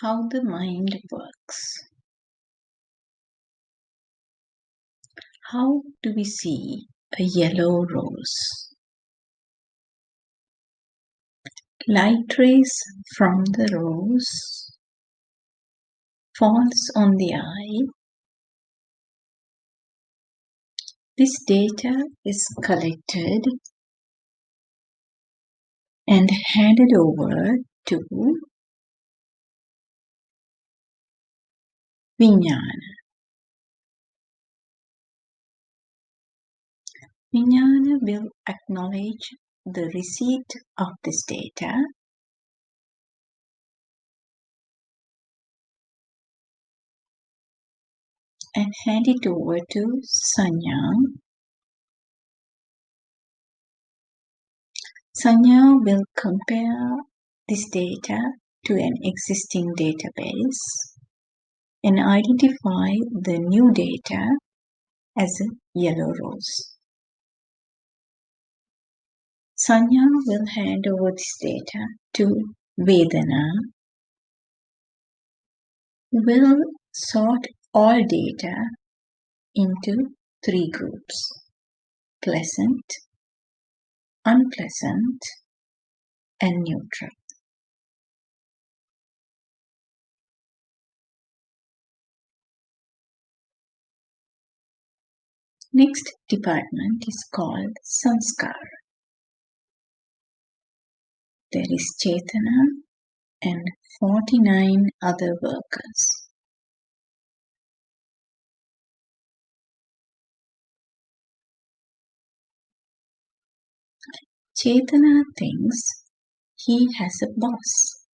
How the mind works. How do we see a yellow rose? Light rays from the rose falls on the eye. This data is collected and handed over to Vijnana. Vijnana will acknowledge the receipt of this data and hand it over to Sanya. Sanya will compare this data to an existing database and identify the new data as a yellow rose. Sanya will hand over this data to Vedana, who will sort all data into 3 groups: pleasant, unpleasant, and neutral. Next department is called Sanskar. There is Chetana and 49 other workers. Chetana thinks he has a boss,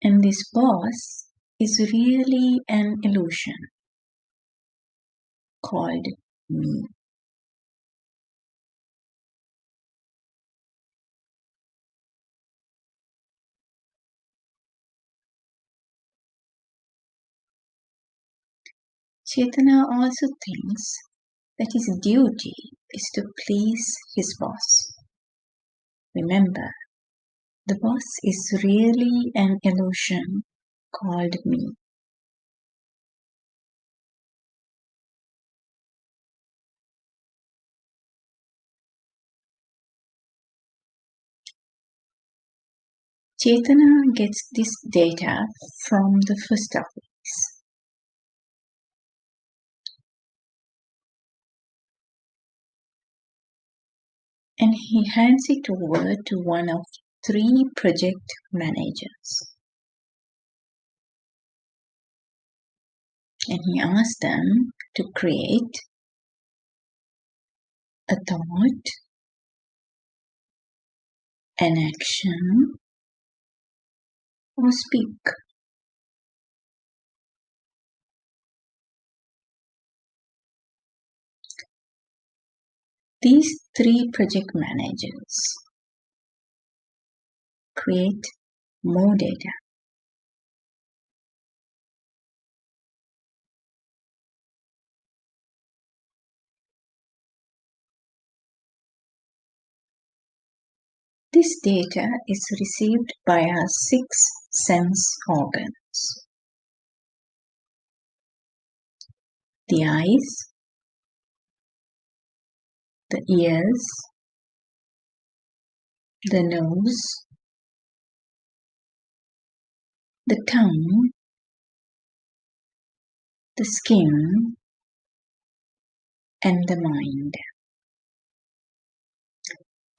and this boss is really an illusion called me. Chetana also thinks that his duty is to please his boss. Remember, the boss is really an illusion called me. Chetana gets this data from the first office. And he hands it over to one of 3 project managers. And he asks them to create a thought, an action, or speak. These 3 project managers create more data. This data is received by our 6 sense organs: the eyes, the ears, the nose, the tongue, the skin, and the mind.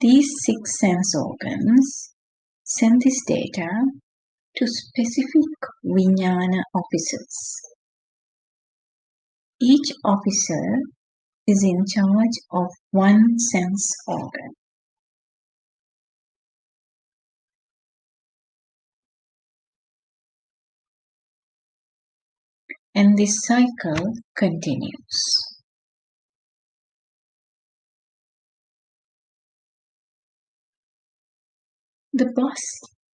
These 6 sense organs send this data to specific Vijnana officers. Each officer is in charge of one sense organ. And this cycle continues. The boss,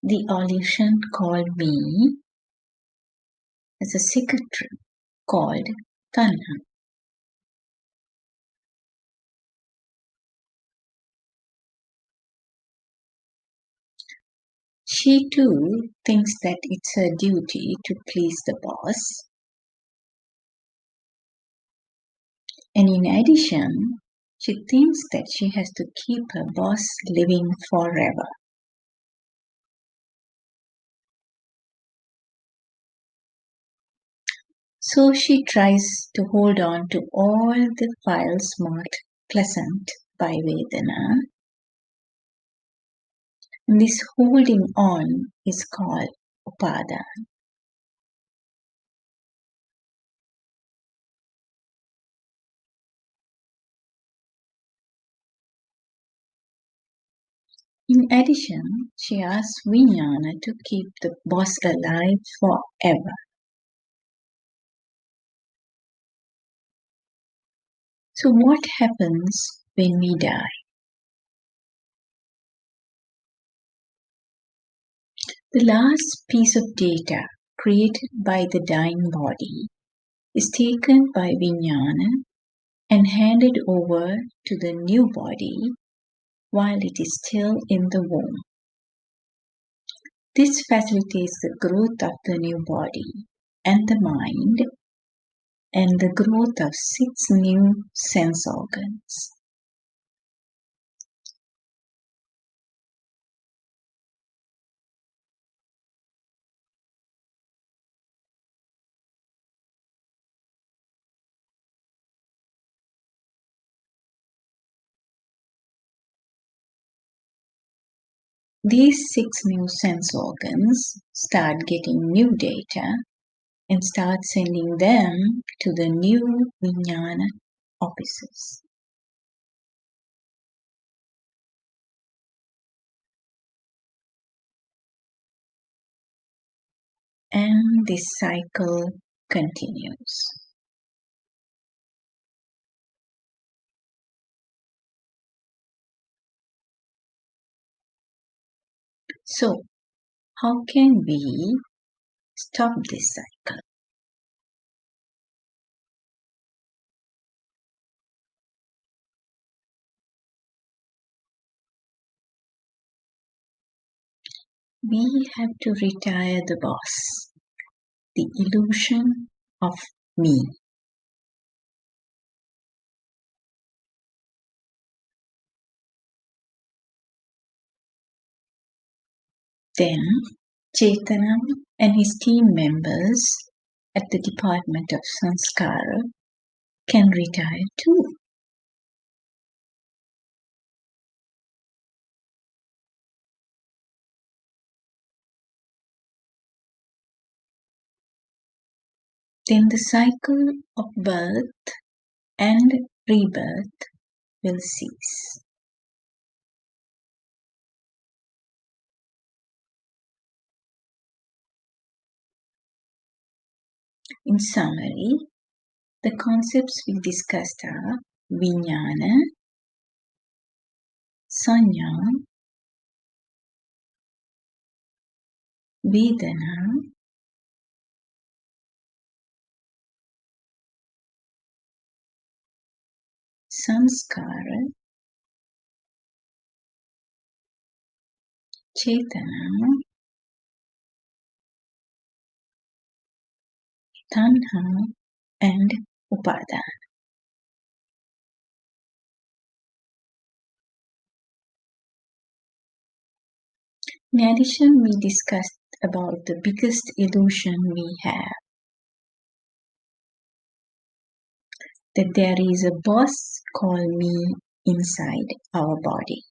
the illusion called me, has a secretary called Tanha. She too thinks that it's her duty to please the boss. And in addition, she thinks that she has to keep her boss living forever. So she tries to hold on to all the files marked pleasant by Vedana. And this holding on is called Upada. In addition, she asks Vijnana to keep the boss alive forever. So what happens when we die? The last piece of data created by the dying body is taken by Vijnana and handed over to the new body while it is still in the womb. This facilitates the growth of the new body and the mind and the growth of 6 new sense organs. These 6 new sense organs start getting new data and start sending them to the new Vijnana offices. And this cycle continues. So, how can we stop this cycle? We have to retire the boss, the illusion of me. Then Chetanam and his team members at the Department of Sanskara can retire too. Then the cycle of birth and rebirth will cease. In summary, the concepts we discussed are Vijnana, Sanya, Vedana, Samskara, Chetana, Tanha, and Upadana. In addition, we discussed about the biggest illusion we have, that there is a boss called me inside our body.